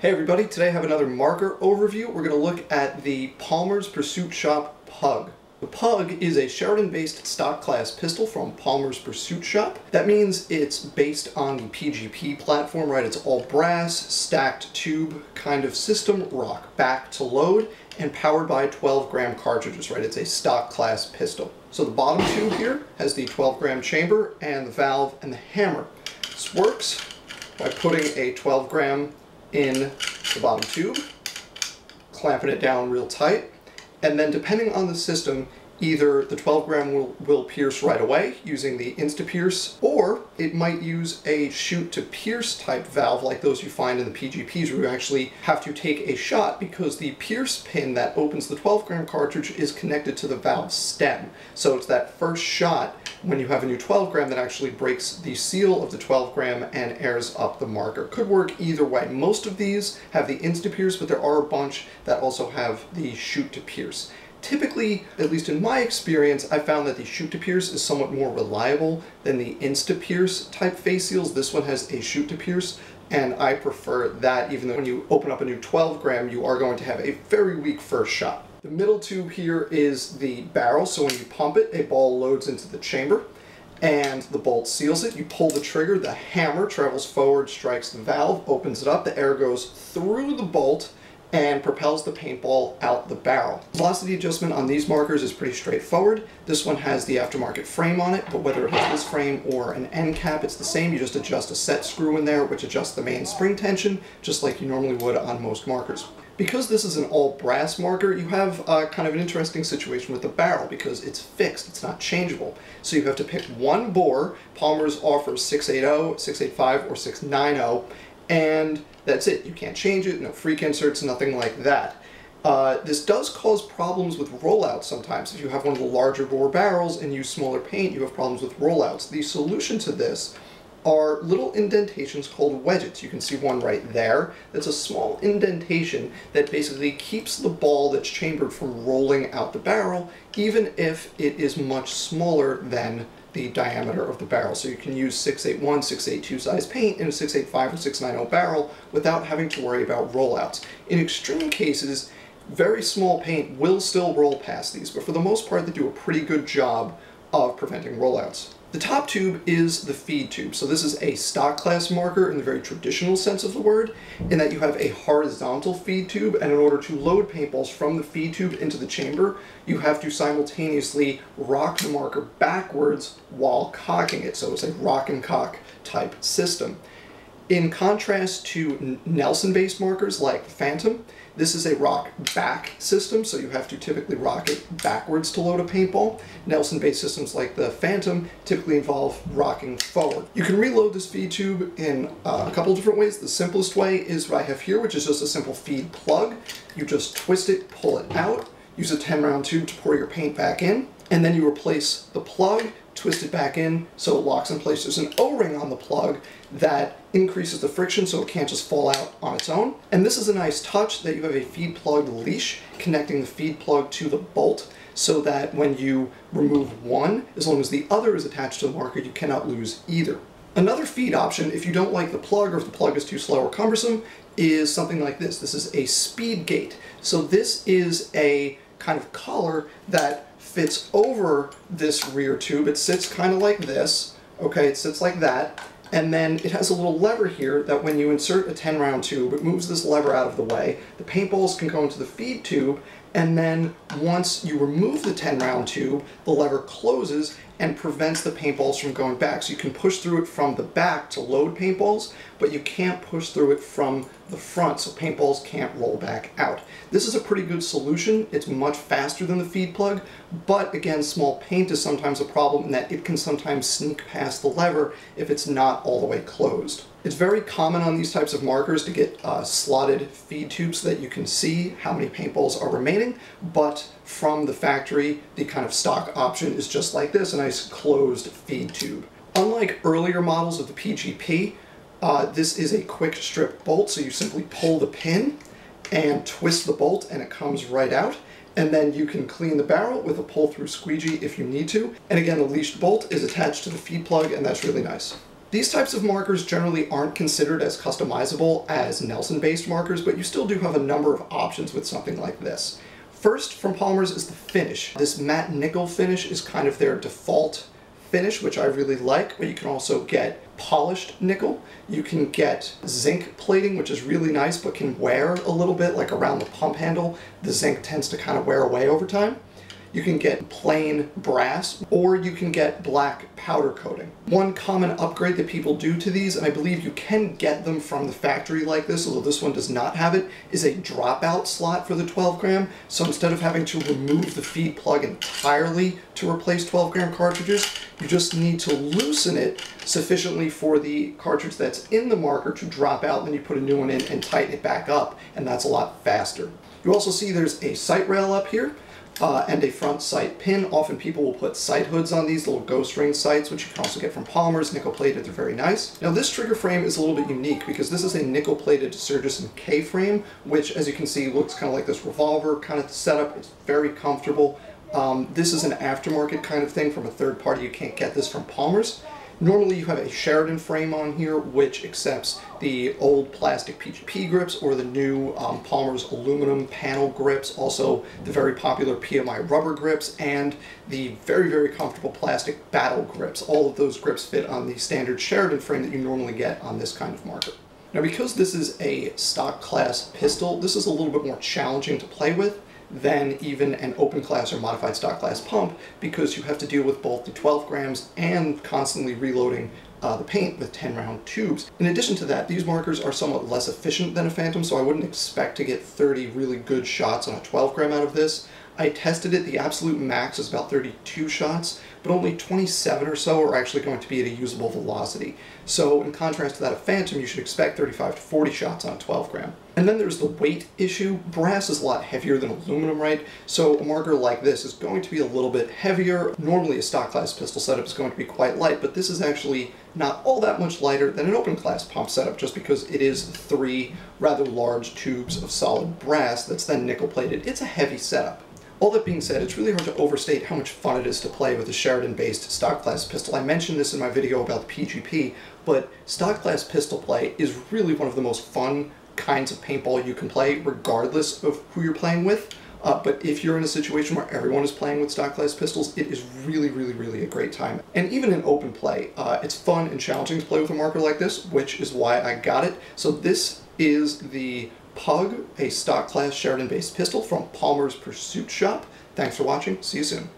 Hey everybody, today I have another marker overview. We're going to look at the Palmers Pursuit Shop Pug. The Pug is a Sheridan-based stock class pistol from Palmers Pursuit Shop. That means it's based on the PGP platform, right? It's all brass, stacked tube kind of system, rock back to load, and powered by 12-gram cartridges, right? It's a stock class pistol. So the bottom tube here has the 12-gram chamber and the valve and the hammer. This works by putting a 12-gram in the bottom tube, clamping it down real tight, and then depending on the system, either the 12-gram will pierce right away using the Insta-Pierce, or it might use a shoot-to-pierce type valve like those you find in the PGPs, where you actually have to take a shot because the pierce pin that opens the 12-gram cartridge is connected to the valve stem. So it's that first shot when you have a new 12-gram that actually breaks the seal of the 12-gram and airs up the marker. Could work either way. Most of these have the Insta-Pierce, but there are a bunch that also have the shoot-to-pierce. Typically, at least in my experience, I found that the shoot-to-pierce is somewhat more reliable than the Insta-Pierce type face seals. This one has a shoot-to-pierce, and I prefer that, even though when you open up a new 12-gram, you are going to have a very weak first shot. The middle tube here is the barrel, so when you pump it, a ball loads into the chamber, and the bolt seals it. You pull the trigger, the hammer travels forward, strikes the valve, opens it up, the air goes through the bolt, and propels the paintball out the barrel. Velocity adjustment on these markers is pretty straightforward. This one has the aftermarket frame on it, but whether it has this frame or an end cap, it's the same. You just adjust a set screw in there, which adjusts the main spring tension, just like you normally would on most markers. Because this is an all brass marker, you have kind of an interesting situation with the barrel because it's fixed, it's not changeable. So you have to pick one bore. Palmer's offers 680, 685, or 690, and that's it. You can't change it, no freak inserts, nothing like that. This does cause problems with rollouts sometimes. If you have one of the larger bore barrels and use smaller paint, you have problems with rollouts. The solution to this are little indentations called wedgets. You can see one right there. That's a small indentation that basically keeps the ball that's chambered from rolling out the barrel, even if it is much smaller than the diameter of the barrel. So you can use 681, 682 size paint in a 685 or 690 barrel without having to worry about rollouts. In extreme cases, very small paint will still roll past these, but for the most part they do a pretty good job of preventing rollouts. The top tube is the feed tube. So this is a stock class marker in the very traditional sense of the word, in that you have a horizontal feed tube, and in order to load paintballs from the feed tube into the chamber, you have to simultaneously rock the marker backwards while cocking it. So it's a rock and cock type system. In contrast to Nelson-based markers like the Phantom, this is a rock back system, so you have to typically rock it backwards to load a paintball. Nelson-based systems like the Phantom typically involve rocking forward. You can reload this feed tube in a couple different ways. The simplest way is what I have here, which is just a simple feed plug. You just twist it, pull it out, use a 10-round tube to pour your paint back in, and then you replace the plug, twist it back in so it locks in place. There's an O-ring on the plug that increases the friction so it can't just fall out on its own. And this is a nice touch that you have a feed plug leash connecting the feed plug to the bolt so that when you remove one, as long as the other is attached to the marker, you cannot lose either. Another feed option, if you don't like the plug or if the plug is too slow or cumbersome, is something like this. This is a speed gate. So this is a kind of collar that fits over this rear tube. It sits kind of like this. Okay, it sits like that. And then it has a little lever here that when you insert a 10-round tube, it moves this lever out of the way. The paintballs can go into the feed tube, and then once you remove the 10-round tube, the lever closes and prevents the paintballs from going back. So you can push through it from the back to load paintballs, but you can't push through it from the front, so paintballs can't roll back out. This is a pretty good solution. It's much faster than the feed plug, but again, small paint is sometimes a problem in that it can sometimes sneak past the lever if it's not all the way closed. It's very common on these types of markers to get slotted feed tubes so that you can see how many paintballs are remaining, but from the factory, the kind of stock option is just like this, a nice closed feed tube. Unlike earlier models of the PGP, this is a quick strip bolt, so you simply pull the pin and twist the bolt and it comes right out. And then you can clean the barrel with a pull-through squeegee if you need to. And again, the leashed bolt is attached to the feed plug, and that's really nice. These types of markers generally aren't considered as customizable as Nelson-based markers, but you still do have a number of options with something like this. First, from Palmers, is the finish. This matte nickel finish is kind of their default finish, which I really like, but you can also get polished nickel. You can get zinc plating, which is really nice, but can wear a little bit, like around the pump handle. The zinc tends to kind of wear away over time. You can get plain brass, or you can get black powder coating. One common upgrade that people do to these, and I believe you can get them from the factory like this, although this one does not have it, is a dropout slot for the 12 gram. So instead of having to remove the feed plug entirely to replace 12 gram cartridges, you just need to loosen it sufficiently for the cartridge that's in the marker to drop out, then you put a new one in and tighten it back up, and that's a lot faster. You also see there's a sight rail up here. And a front sight pin. Often people will put sight hoods on these little ghost ring sights, which you can also get from Palmers, nickel plated, they're very nice. Now this trigger frame is a little bit unique because this is a nickel plated Surgison K frame, which as you can see looks kind of like this revolver kind of setup. It's very comfortable. This is an aftermarket kind of thing from a third party. You can't get this from Palmers. Normally you have a Sheridan frame on here which accepts the old plastic PGP grips or the new Palmers aluminum panel grips, also the very popular PMI rubber grips, and the very, very comfortable plastic battle grips. All of those grips fit on the standard Sheridan frame that you normally get on this kind of marker. Now because this is a stock class pistol, this is a little bit more challenging to play with than even an open class or modified stock class pump, because you have to deal with both the 12 grams and constantly reloading the paint with 10 round tubes. In addition to that, these markers are somewhat less efficient than a Phantom, so I wouldn't expect to get 30 really good shots on a 12 gram out of this. I tested it, the absolute max is about 32 shots, but only 27 or so are actually going to be at a usable velocity. So in contrast to that of Phantom, you should expect 35 to 40 shots on a 12 gram. And then there's the weight issue. Brass is a lot heavier than aluminum, right? So a marker like this is going to be a little bit heavier. Normally a stock class pistol setup is going to be quite light, but this is actually not all that much lighter than an open class pump setup, just because it is 3 rather large tubes of solid brass that's then nickel plated. It's a heavy setup. All that being said, it's really hard to overstate how much fun it is to play with a Sheridan-based stock class pistol. I mentioned this in my video about the PGP, but stock class pistol play is really one of the most fun kinds of paintball you can play, regardless of who you're playing with. But if you're in a situation where everyone is playing with stock class pistols, it is really, really, really a great time. And even in open play, it's fun and challenging to play with a marker like this, which is why I got it. So this is the Pug, a stock class Sheridan-based pistol from Palmers Pursuit Shop. Thanks for watching. See you soon.